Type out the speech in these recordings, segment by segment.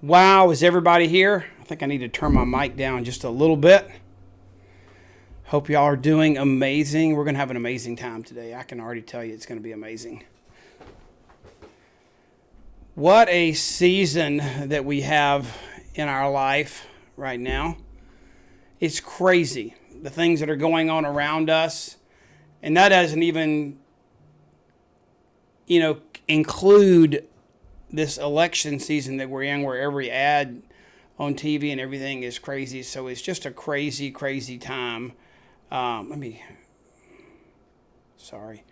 Wow, is everybody here? I think I need to turn my mic down just a little bit. Hope y'all are doing amazing. We're going to have an amazing time today. I can already tell you it's going to be amazing. What a season that we have in our life right now. It's crazy, the things that are going on around us. And that doesn't even, include this election season that we're in, where every ad on TV and everything is crazy. So it's just a crazy, crazy time. Sorry,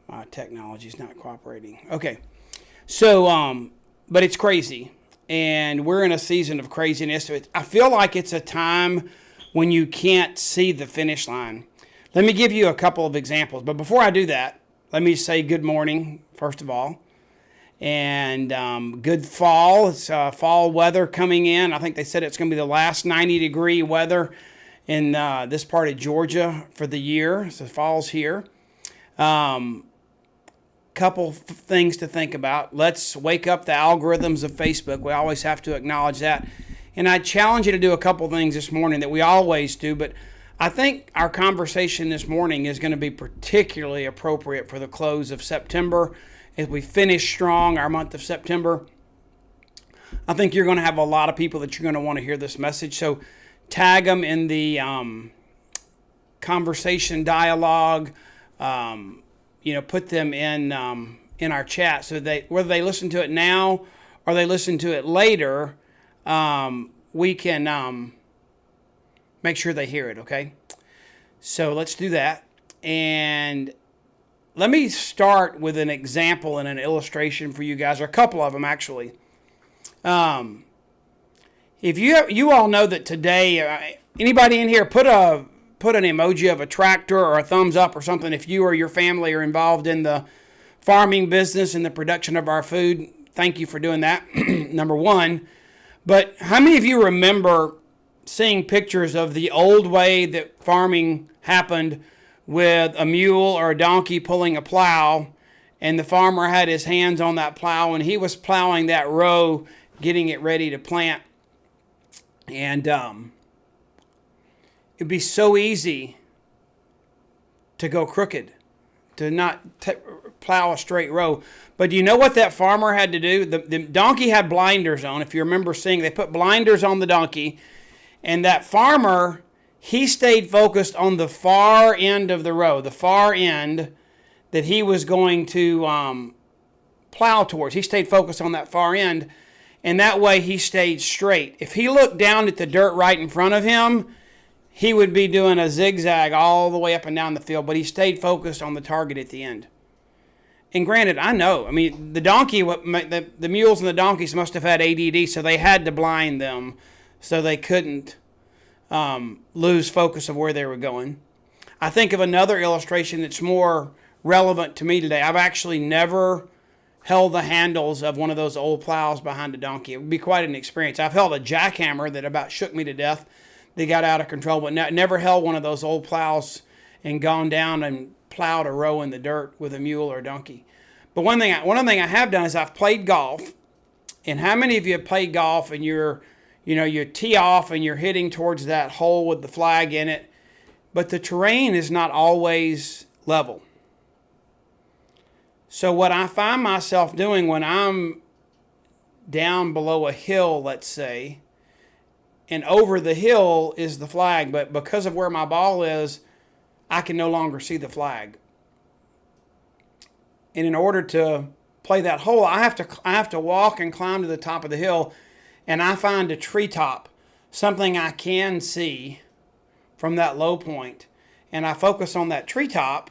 my technology is not cooperating. Okay, so, but it's crazy, and we're in a season of craziness. I feel like it's a time when you can't see the finish line. Let me give you a couple of examples, but before I do that, let me say good morning, first of all. And good fall. It's fall weather coming in. I think they said it's going to be the last 90-degree weather in this part of Georgia for the year. So fall's here. Couple things to think about. Let's wake up the algorithms of Facebook. We always have to acknowledge that. And I challenge you to do a couple things this morning that we always do, but I think our conversation this morning is going to be particularly appropriate for the close of September. As we finish strong our month of September, I think you're going to have a lot of people that you're going to want to hear this message. So tag them in the conversation dialogue. Put them in our chat so that whether they listen to it now or they listen to it later, we can make sure they hear it. Okay, so let's do that. And let me start with an example and an illustration for you guys, or a couple of them actually. If you all know that today, anybody in here put an emoji of a tractor or a thumbs up or something if you or your family are involved in the farming business and the production of our food. Thank you for doing that, number one. But how many of you remember seeing pictures of the old way that farming happened, with a mule or a donkey pulling a plow, and the farmer had his hands on that plow and he was plowing that row, getting it ready to plant? And it'd be so easy to go crooked, to not plow a straight row. But do you know what that farmer had to do? The donkey had blinders on. If you remember seeing, they put blinders on the donkey, and that farmer, he stayed focused on the far end of the row, the far end that he was going to plow towards. He stayed focused on that far end, and that way he stayed straight. If he looked down at the dirt right in front of him, he would be doing a zigzag all the way up and down the field, but he stayed focused on the target at the end. And granted, I know, the donkey, the mules and the donkeys must have had ADD, so they had to blind them so they couldn't lose focus of where they were going. I think of another illustration that's more relevant to me today. I've actually never held the handles of one of those old plows behind a donkey. It would be quite an experience. I've held a jackhammer that about shook me to death. They got out of control, but never held one of those old plows and gone down and plowed a row in the dirt with a mule or a donkey. But one thing I have done is I've played golf. And how many of you have played golf and you tee off and you're hitting towards that hole with the flag in it, but the terrain is not always level. So what I find myself doing when I'm down below a hill, let's say, and over the hill is the flag, but because of where my ball is, I can no longer see the flag. And in order to play that hole, I have to walk and climb to the top of the hill, and I find a treetop, something I can see from that low point, and I focus on that treetop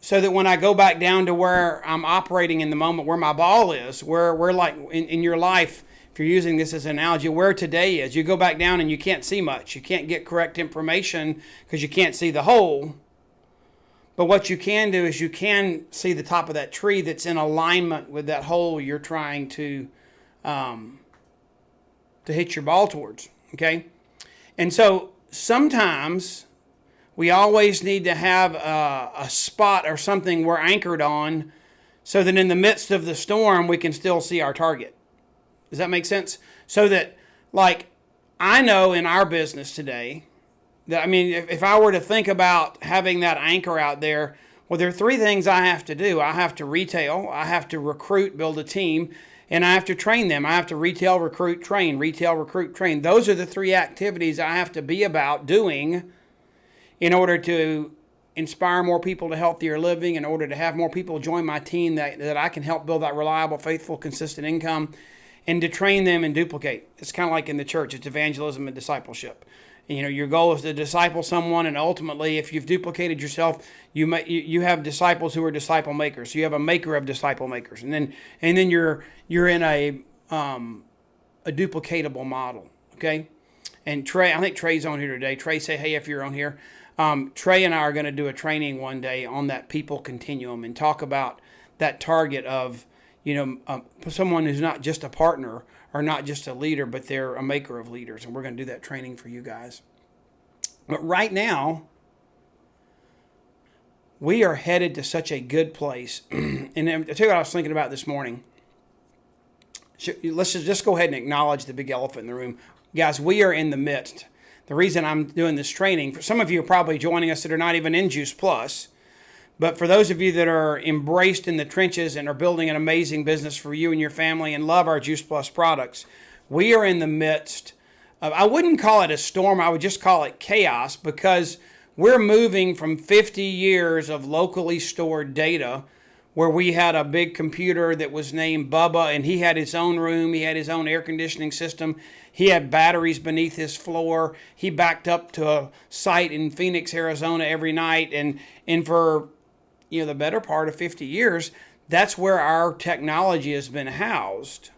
so that when I go back down to where I'm operating in the moment, where my ball is, where like in your life, if you're using this as an analogy, where today is, you go back down and you can't see much. You can't get correct information because you can't see the hole. But what you can do is you can see the top of that tree that's in alignment with that hole you're trying to hit your ball towards. Okay? And so sometimes we always need to have a spot or something we're anchored on so that in the midst of the storm we can still see our target. Does that make sense? So that, like, I know in our business today that, I mean, if I were to think about having that anchor out there, well, there are three things I have to do. I have to retail, I have to recruit, build a team, and I have to train them. I have to retail, recruit, train, retail, recruit, train. Those are the three activities I have to be about doing in order to inspire more people to healthier living, in order to have more people join my team that I can help build that reliable, faithful, consistent income, and to train them and duplicate. It's kind of like in the church. It's evangelism and discipleship. And, your goal is to disciple someone, and ultimately, if you've duplicated yourself, you have disciples who are disciple makers. So you have a maker of disciple makers, and then you're in a duplicatable model. Okay. And Trey, I think Trey's on here today. Trey, say hey if you're on here. Trey and I are going to do a training one day on that people continuum and talk about that target of, someone who's not just a partner or not just a leader, but they're a maker of leaders. And we're going to do that training for you guys. But right now, we are headed to such a good place. And I'll tell you what I was thinking about this morning. Let's just go ahead and acknowledge the big elephant in the room. Guys, we are in the midst. The reason I'm doing this training, for some of you are probably joining us that are not even in Juice Plus, but for those of you that are embraced in the trenches and are building an amazing business for you and your family and love our Juice Plus products, we are in the midst of, I wouldn't call it a storm, I would just call it chaos, because we're moving from 50 years of locally stored data where we had a big computer that was named Bubba, and he had his own room, he had his own air conditioning system, he had batteries beneath his floor, he backed up to a site in Phoenix, Arizona every night, and for the better part of 50 years, that's where our technology has been housed.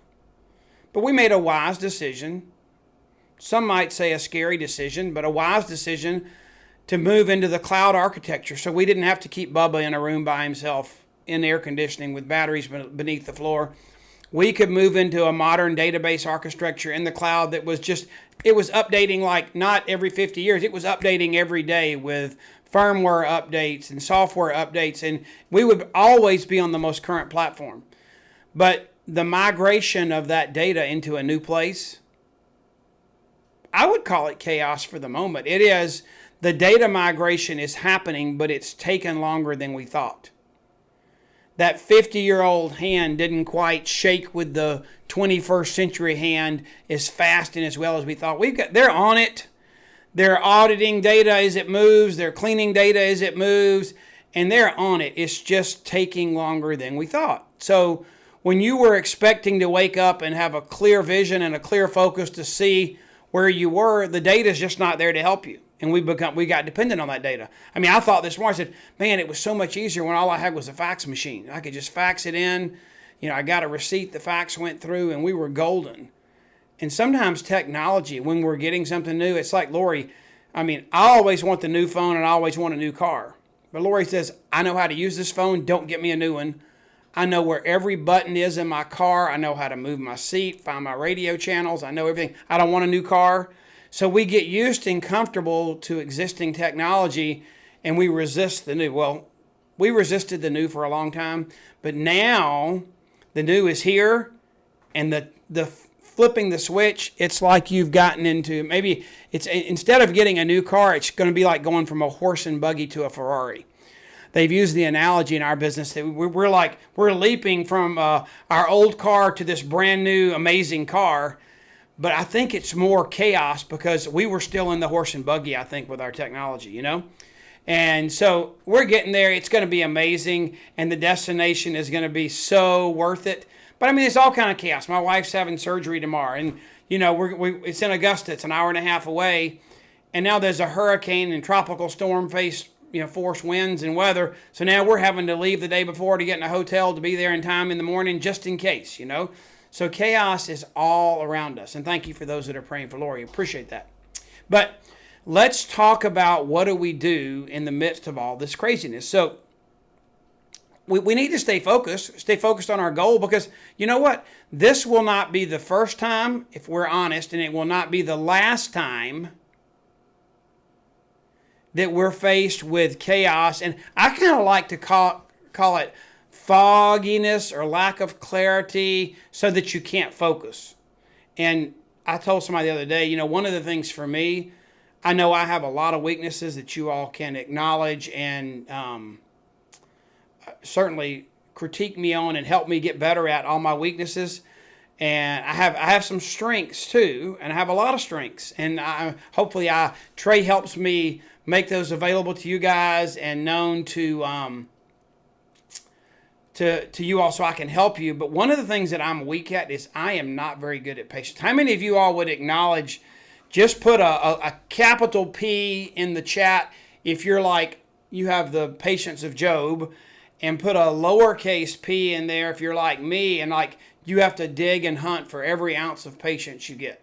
But we made a wise decision, some might say a scary decision, but a wise decision to move into the cloud architecture, so we didn't have to keep Bubba in a room by himself in air conditioning with batteries beneath the floor. We could move into a modern database architecture in the cloud that was it was updating like not every 50 years. It was updating every day with firmware updates and software updates, and we would always be on the most current platform. But the migration of that data into a new place, I would call it chaos for the moment. It is, the data migration is happening, but it's taken longer than we thought. That 50-year-old hand didn't quite shake with the 21st century hand as fast and as well as we thought. They're on it. They're auditing data as it moves. They're cleaning data as it moves. And they're on it. It's just taking longer than we thought. So when you were expecting to wake up and have a clear vision and a clear focus to see where you were, the data is just not there to help you. And we got dependent on that data. I mean, I thought this morning, I said, man, it was so much easier when all I had was a fax machine. I could just fax it in. I got a receipt, the fax went through, and we were golden. And sometimes technology, when we're getting something new, it's like Lori, I always want the new phone and I always want a new car. But Lori says, I know how to use this phone, don't get me a new one. I know where every button is in my car. I know how to move my seat, find my radio channels. I know everything. I don't want a new car. So we get used and comfortable to existing technology, and we resist the new. Well, we resisted the new for a long time, but now the new is here, and the flipping the switch, it's like you've gotten into, maybe it's, instead of getting a new car, it's going to be like going from a horse and buggy to a Ferrari. They've used the analogy in our business that we're leaping from our old car to this brand new amazing car. But I think it's more chaos because we were still in the horse and buggy, I think, with our technology, And so we're getting there. It's going to be amazing, and the destination is going to be so worth it. But it's all kind of chaos. My wife's having surgery tomorrow, and it's in Augusta. It's an hour and a half away, and now there's a hurricane and tropical storm force winds and weather. So now we're having to leave the day before to get in a hotel to be there in time in the morning, just in case, So chaos is all around us. And thank you for those that are praying for Lori. Appreciate that. But let's talk about what do we do in the midst of all this craziness. So we need to stay focused on our goal, because you know what? This will not be the first time, if we're honest, and it will not be the last time that we're faced with chaos. And I kind of like to call it fogginess or lack of clarity, so that you can't focus. And I told somebody the other day, one of the things for me, I know I have a lot of weaknesses that you all can acknowledge and certainly critique me on and help me get better at all my weaknesses. And I have some strengths too, and I have a lot of strengths. And hopefully Trey helps me make those available to you guys and known to you all so I can help you. But one of the things that I'm weak at is I am not very good at patience. How many of you all would acknowledge, just put a capital P in the chat if you're like, you have the patience of Job, and put a lowercase p in there if you're like me and like you have to dig and hunt for every ounce of patience you get.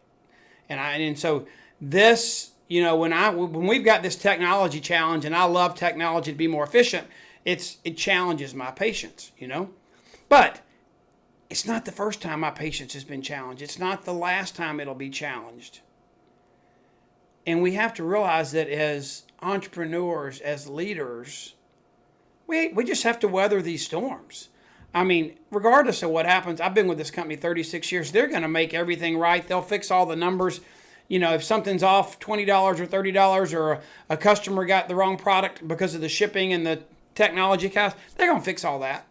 And so this, when we've got this technology challenge, and I love technology to be more efficient, it challenges my patience, But it's not the first time my patience has been challenged. It's not the last time it'll be challenged. And we have to realize that as entrepreneurs, as leaders, we just have to weather these storms. I mean, regardless of what happens, I've been with this company 36 years. They're going to make everything right. They'll fix all the numbers. If something's off $20 or $30 or a customer got the wrong product because of the shipping and the technology cost, they're going to fix all that.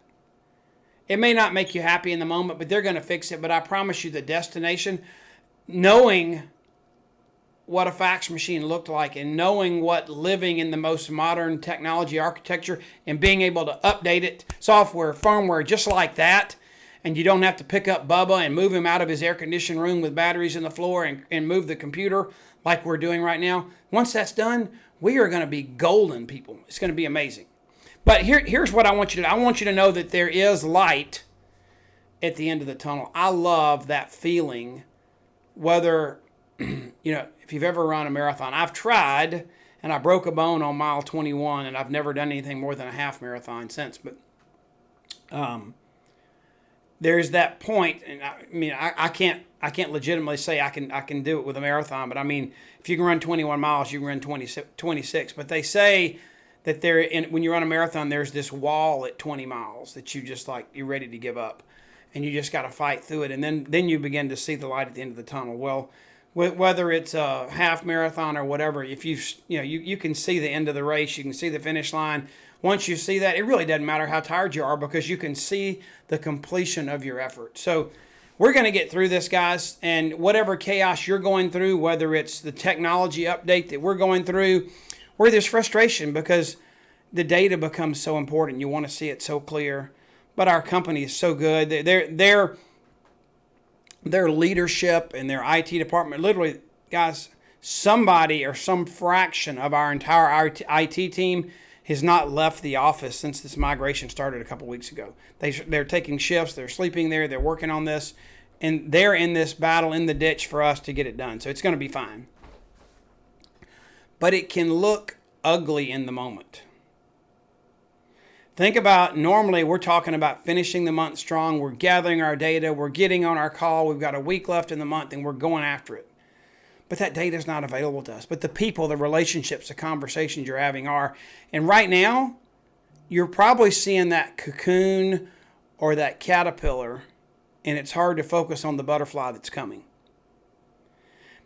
It may not make you happy in the moment, but they're going to fix it. But I promise you the destination, knowing what a fax machine looked like and knowing what living in the most modern technology architecture and being able to update it, software, firmware, just like that, and you don't have to pick up Bubba and move him out of his air-conditioned room with batteries in the floor and move the computer like we're doing right now. Once that's done, we are going to be golden, people. It's going to be amazing. But here's what I want you to do. I want you to know that there is light at the end of the tunnel. I love that feeling, whether if you've ever run a marathon. I've tried, and I broke a bone on mile 21, and I've never done anything more than a half marathon since. But there's that point, and I can't legitimately say I can do it with a marathon. But I mean, if you can run 21 miles, you can run 26. But they say that when you run a marathon, there's this wall at 20 miles that you just you're ready to give up, and you just got to fight through it, and then you begin to see the light at the end of the tunnel. Well, whether it's a half marathon or whatever, if you can see the end of the race, you can see the finish line. Once you see that, it really doesn't matter how tired you are because you can see the completion of your effort. So we're going to get through this, guys, and whatever chaos you're going through, whether it's the technology update that we're going through, or there's frustration because the data becomes so important. You want to see it so clear, but our company is so good. Their leadership and their IT department, literally, guys, somebody or some fraction of our entire IT team has not left the office since this migration started a couple weeks ago. They're taking shifts, they're sleeping there, they're working on this, and they're in this battle in the ditch for us to get it done. So it's going to be fine. But it can look ugly in the moment. Think about, normally we're talking about finishing the month strong. We're gathering our data. We're getting on our call. We've got a week left in the month and we're going after it. But that data is not available to us. But the people, the relationships, the conversations you're having are. And right now, you're probably seeing that cocoon or that caterpillar, and it's hard to focus on the butterfly that's coming.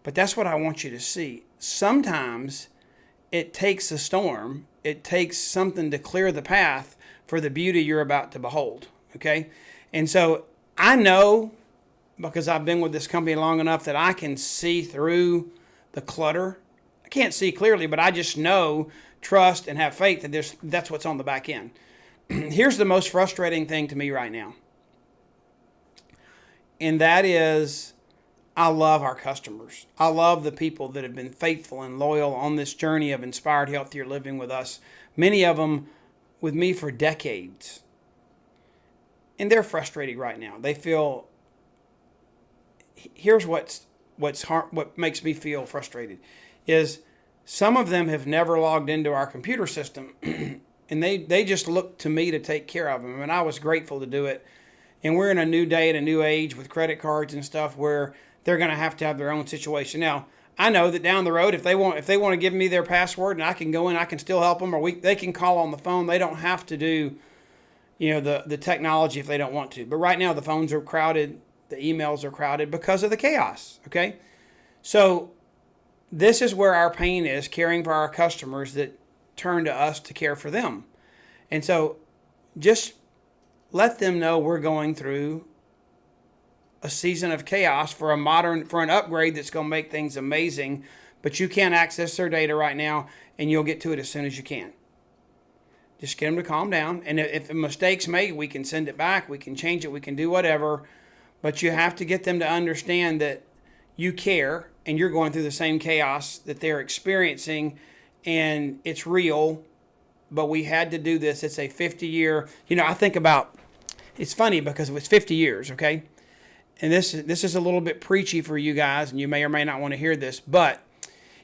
But that's what I want you to see. Sometimes it takes a storm. It takes something to clear the path for the beauty you're about to behold, okay? And so I know, because I've been with this company long enough, that I can see through the clutter. I can't see clearly, but I just know, trust, and have faith that that's what's on the back end. Here's the most frustrating thing to me right now, and that is I love our customers. I love the people that have been faithful and loyal on this journey of inspired, healthier living with us. Many of them with me for decades. And they're frustrated right now. They feel, here's what makes me feel frustrated, is some of them have never logged into our computer system, and they just look to me to take care of them. And I was grateful to do it. And we're in a new day and a new age with credit cards and stuff where they're going to have their own situation. Now, I know that down the road, if they want to give me their password and I can go in, I can still help them, or they can call on the phone. They don't have to do, the technology if they don't want to. But right now the phones are crowded. The emails are crowded because of the chaos, okay? So this is where our pain is, caring for our customers that turn to us to care for them. And so just let them know we're going through a season of chaos for an upgrade that's going to make things amazing, but you can't access their data right now, and you'll get to it as soon as you can. Just get them to calm down. And if a mistake's made, we can send it back, we can change it, we can do whatever. But you have to get them to understand that you care and you're going through the same chaos that they're experiencing, and it's real. But we had to do this. It's a 50-year, I think about, it's funny because it was 50 years, okay? And this is a little bit preachy for you guys, and you may or may not want to hear this, but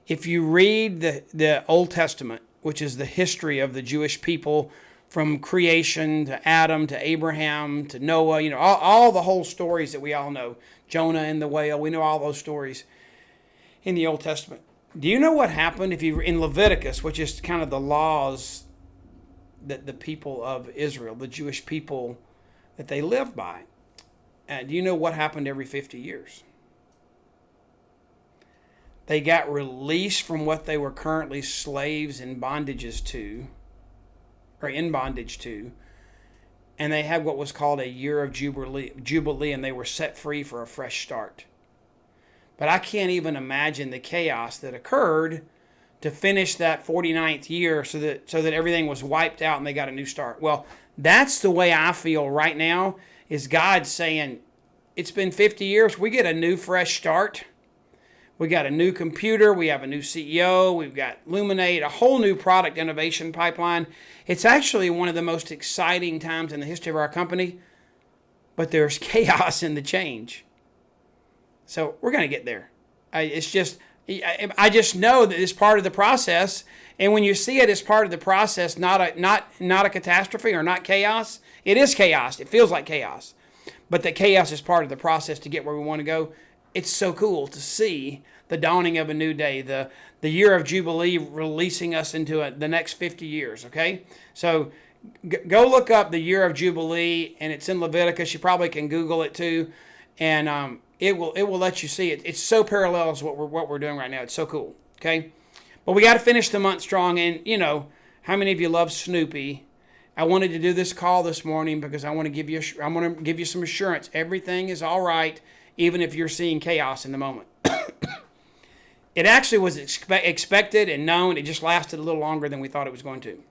if you read the Old Testament, which is the history of the Jewish people from creation to Adam to Abraham to Noah, all the whole stories that we all know, Jonah and the whale, we know all those stories in the Old Testament. Do you know what happened in Leviticus, which is kind of the laws that the people of Israel, the Jewish people, that they live by? Do you know what happened every 50 years? They got released from what they were currently slaves and bondages to, or in bondage to, and they had what was called a year of Jubilee, and they were set free for a fresh start. But I can't even imagine the chaos that occurred to finish that 49th year so that everything was wiped out and they got a new start. Well, that's the way I feel right now, is God saying, it's been 50 years, we get a new fresh start. We got a new computer, we have a new CEO, we've got Luminate, a whole new product innovation pipeline. It's actually one of the most exciting times in the history of our company, but there's chaos in the change. So we're going to get there. I just know that it's part of the process, and when you see it as part of the process, not a catastrophe or not chaos, it is chaos. It feels like chaos, but the chaos is part of the process to get where we want to go. It's so cool to see the dawning of a new day, the year of Jubilee releasing us into the next 50 years, okay? So go look up the year of Jubilee, and it's in Leviticus. You probably can Google it too, and it will let you see it. It's so parallels what we're doing right now. It's so cool, okay? But we got to finish the month strong, and how many of you love Snoopy? I wanted to do this call this morning because I want to give you some assurance. Everything is all right, even if you're seeing chaos in the moment. It actually was expected and known. It just lasted a little longer than we thought it was going to.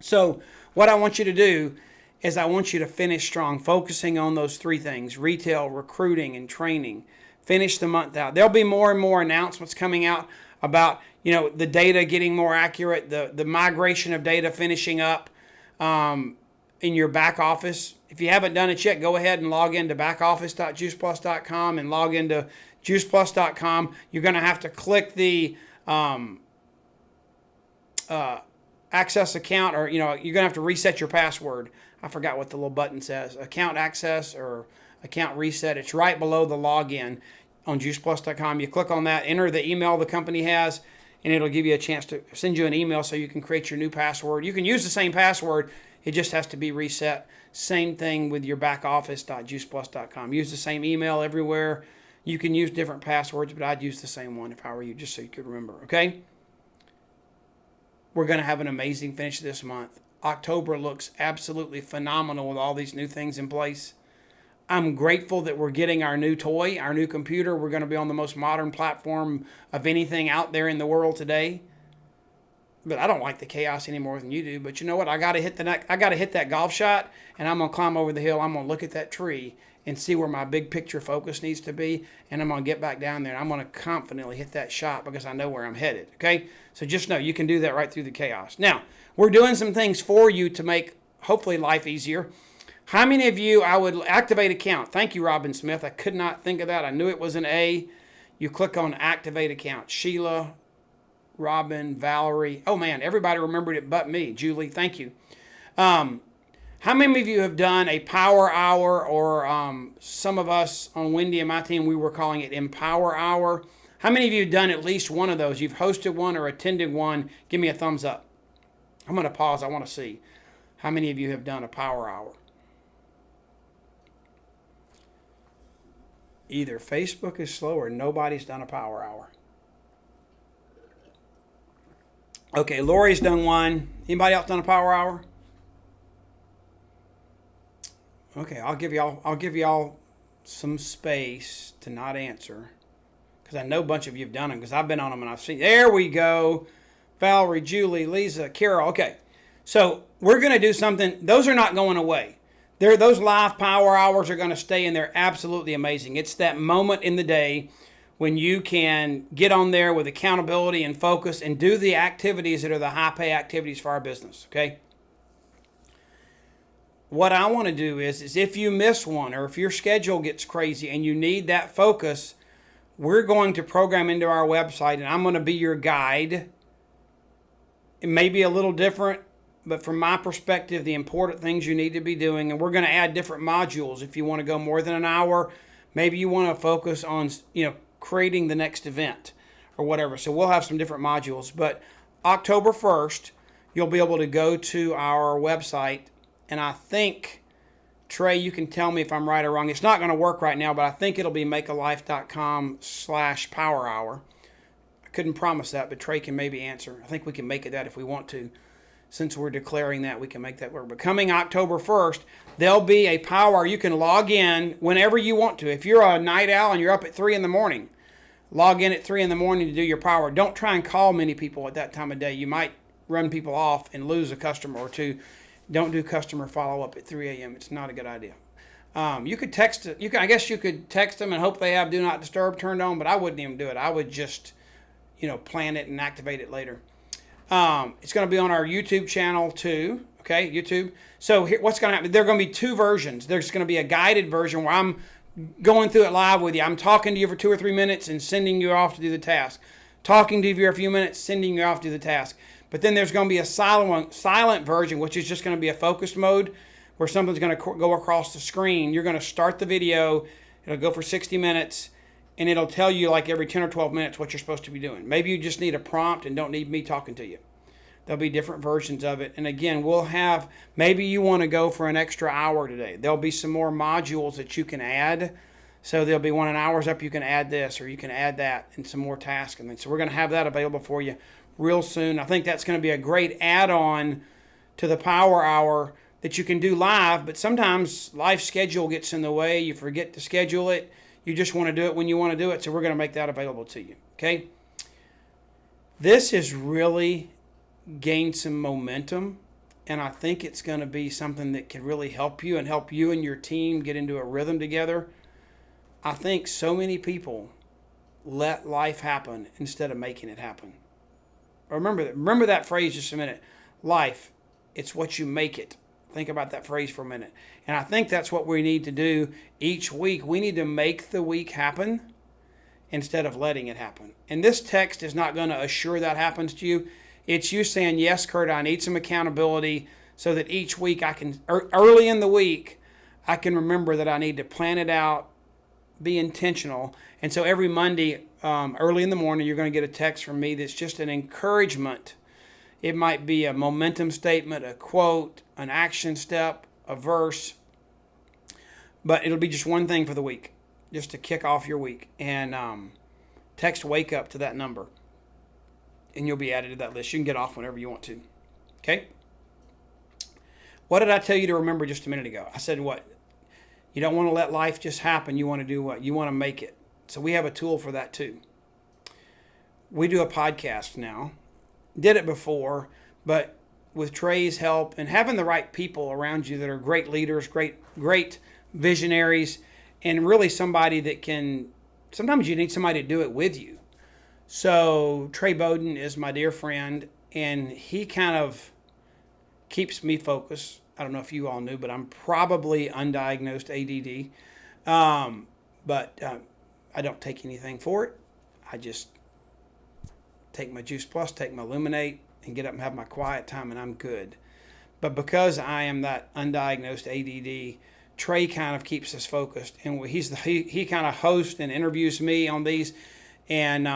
So what I want you to do is I want you to finish strong, focusing on those three things: retail, recruiting, and training. Finish the month out. There'll be more and more announcements coming out about the data getting more accurate, the migration of data finishing up in your back office. If you haven't done it yet, go ahead and log into backoffice.juiceplus.com and log into juiceplus.com. You're going to have to click the access account, or you're going to have to reset your password. I forgot what the little button says. Account access or account reset. It's right below the login on juiceplus.com. You click on that, enter the email the company has, and it'll give you a chance to send you an email so you can create your new password. You can use the same password. It just has to be reset. Same thing with your backoffice.juiceplus.com. Use the same email everywhere. You can use different passwords, but I'd use the same one if I were you, just so you could remember, okay? We're going to have an amazing finish this month. October looks absolutely phenomenal with all these new things in place. I'm grateful that we're getting our new toy, our new computer. We're going to be on the most modern platform of anything out there in the world today. But I don't like the chaos any more than you do. But you know what? I got to hit that golf shot, and I'm going to climb over the hill. I'm going to look at that tree and see where my big picture focus needs to be, and I'm going to get back down there, and I'm going to confidently hit that shot because I know where I'm headed, okay? So just know you can do that right through the chaos. Now, we're doing some things for you to make, hopefully, life easier. How many of you, I would activate account? Thank you, Robin Smith. I could not think of that. I knew it was an A. You click on activate account. Sheila, Robin, Valerie. Oh, man, everybody remembered it but me. Julie, thank you. How many of you have done a power hour, or some of us on Wendy and my team, we were calling it Empower Hour? How many of you have done at least one of those? You've hosted one or attended one? Give me a thumbs up. I'm going to pause. I want to see how many of you have done a power hour. Either Facebook is slow or nobody's done a power hour. Okay, Lori's done one. Anybody else done a power hour? Okay, I'll give y'all some space to not answer, because I know a bunch of you have done them, because I've been on them and I've seen. There we go. Valerie, Julie, Lisa, Carol. Okay, so we're going to do something. Those are not going away. Those live power hours are going to stay, and they're absolutely amazing. It's that moment in the day when you can get on there with accountability and focus and do the activities that are the high pay activities for our business, okay? What I want to do is if you miss one, or if your schedule gets crazy and you need that focus, we're going to program into our website, and I'm going to be your guide. It may be a little different, but from my perspective, the important things you need to be doing, and we're going to add different modules. If you want to go more than an hour, maybe you want to focus on, creating the next event or whatever. So we'll have some different modules. But October 1st, you'll be able to go to our website, and I think, Trey, you can tell me if I'm right or wrong. It's not going to work right now, but I think it'll be makealife.com/power hour. I couldn't promise that, but Trey can maybe answer. I think we can make it that if we want to. Since we're declaring that, we can make that work. But coming October 1st, there'll be a power. You can log in whenever you want to. If you're a night owl and you're up at 3 in the morning, log in at 3 in the morning to do your power. Don't try and call many people at that time of day. You might run people off and lose a customer or two. Don't do customer follow-up at 3 a.m. It's not a good idea. You could text it. I guess you could text them and hope they have Do Not Disturb turned on, but I wouldn't even do it. I would just, plan it and activate it later. It's going to be on our YouTube channel too. Okay, YouTube. So what's going to happen? There are going to be two versions. There's going to be a guided version where I'm going through it live with you. I'm talking to you for 2 or 3 minutes and sending you off to do the task. Talking to you for a few minutes, sending you off to do the task. But then there's going to be a silent version, which is just going to be a focused mode where something's going to go across the screen. You're going to start the video. It'll go for 60 minutes. And it'll tell you like every 10 or 12 minutes what you're supposed to be doing. Maybe you just need a prompt and don't need me talking to you. There'll be different versions of it. And again, maybe you want to go for an extra hour today. There'll be some more modules that you can add. So there'll be when an hour's up, you can add this or you can add that and some more tasks. And so we're going to have that available for you real soon. I think that's going to be a great add-on to the power hour that you can do live. But sometimes life schedule gets in the way. You forget to schedule it. You just want to do it when you want to do it, so we're going to make that available to you, okay? This has really gained some momentum, and I think it's going to be something that can really help you and your team get into a rhythm together. I think so many people let life happen instead of making it happen. Remember that phrase just a minute. Life, it's what you make it. Think about that phrase for a minute. And I think that's what we need to do each week. We need to make the week happen instead of letting it happen. And this text is not going to assure that happens to you. It's you saying, yes, Kurt, I need some accountability so that each week early in the week, I can remember that I need to plan it out, be intentional. And so every Monday, early in the morning, you're going to get a text from me that's just an encouragement. It might be a momentum statement, a quote, an action step, a verse, but it'll be just one thing for the week, just to kick off your week. And text wake up to that number, and you'll be added to that list. You can get off whenever you want to. Okay? What did I tell you to remember just a minute ago? I said what? You don't want to let life just happen. You want to do what? You want to make it. So we have a tool for that too. We do a podcast now. Did it before, but with Trey's help and having the right people around you that are great leaders, great visionaries, and really somebody that can, sometimes you need somebody to do it with you. So Trey Bowden is my dear friend, and he kind of keeps me focused. I don't know if you all knew, but I'm probably undiagnosed ADD. But I don't take anything for it. I just take my Juice Plus, take my Illuminate, and get up and have my quiet time, and I'm good. But because I am that undiagnosed ADD, Trey kind of keeps us focused, and he kind of hosts and interviews me on these, and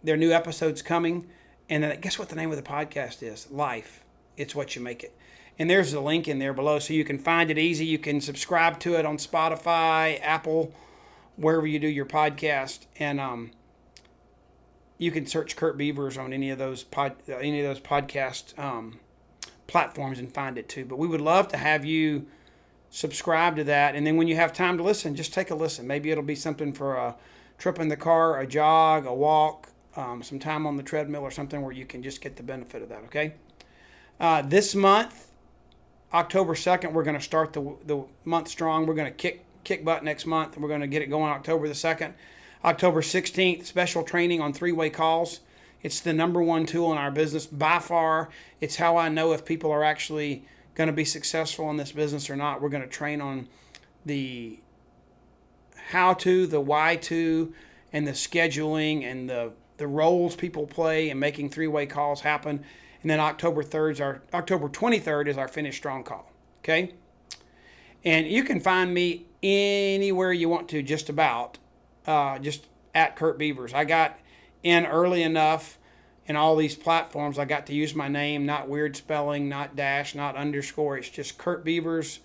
there are new episodes coming. And then guess what the name of the podcast is? Life. It's what you make it. And there's a link in there below so you can find it easy. You can subscribe to it on Spotify, Apple, wherever you do your podcast, and you can search Kurt Beavers on any of those podcast platforms and find it too. But we would love to have you subscribe to that, and then when you have time to listen, just take a listen. Maybe it'll be something for a trip in the car, a jog, a walk, some time on the treadmill, or something where you can just get the benefit of that. Okay. This month, October 2nd, we're going to start the month strong. We're going to kick butt next month, and we're going to get it going October the 2nd. October 16th, special training on three-way calls. It's the number one tool in our business by far. It's how I know if people are actually going to be successful in this business or not. We're going to train on the how to, the why to, and the scheduling and the roles people play in making three-way calls happen. And then October 23rd is our Finish Strong call. Okay? And you can find me anywhere you want to, just about, just at Kurt Beavers. I got in early enough in all these platforms. I got to use my name, not weird spelling, not dash, not underscore. It's just Kurt Beavers,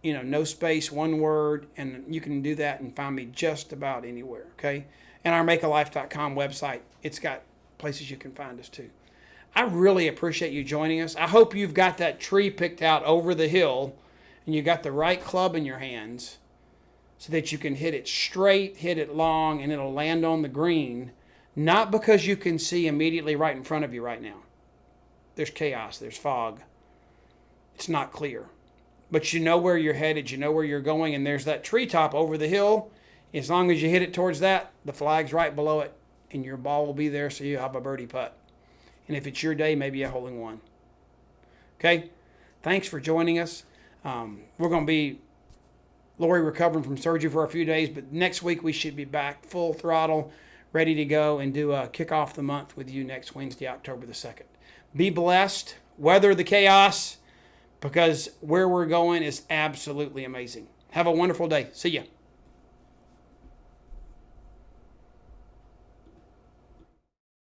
no space, one word, and you can do that and find me just about anywhere, okay? And our makealife.com website, it's got places you can find us too. I really appreciate you joining us. I hope you've got that tree picked out over the hill and you got the right club in your hands so that you can hit it straight, hit it long, and it'll land on the green, not because you can see immediately right in front of you right now. There's chaos, there's fog. It's not clear. But you know where you're headed, you know where you're going, and there's that treetop over the hill. As long as you hit it towards that, the flag's right below it, and your ball will be there so you have a birdie putt. And if it's your day, maybe a hole in one. Okay? Thanks for joining us. We're going to be, Lori, recovering from surgery for a few days, but next week we should be back full throttle, ready to go and do a kick off the month with you next Wednesday, October the 2nd. Be blessed. Weather the chaos, because where we're going is absolutely amazing. Have a wonderful day. See ya.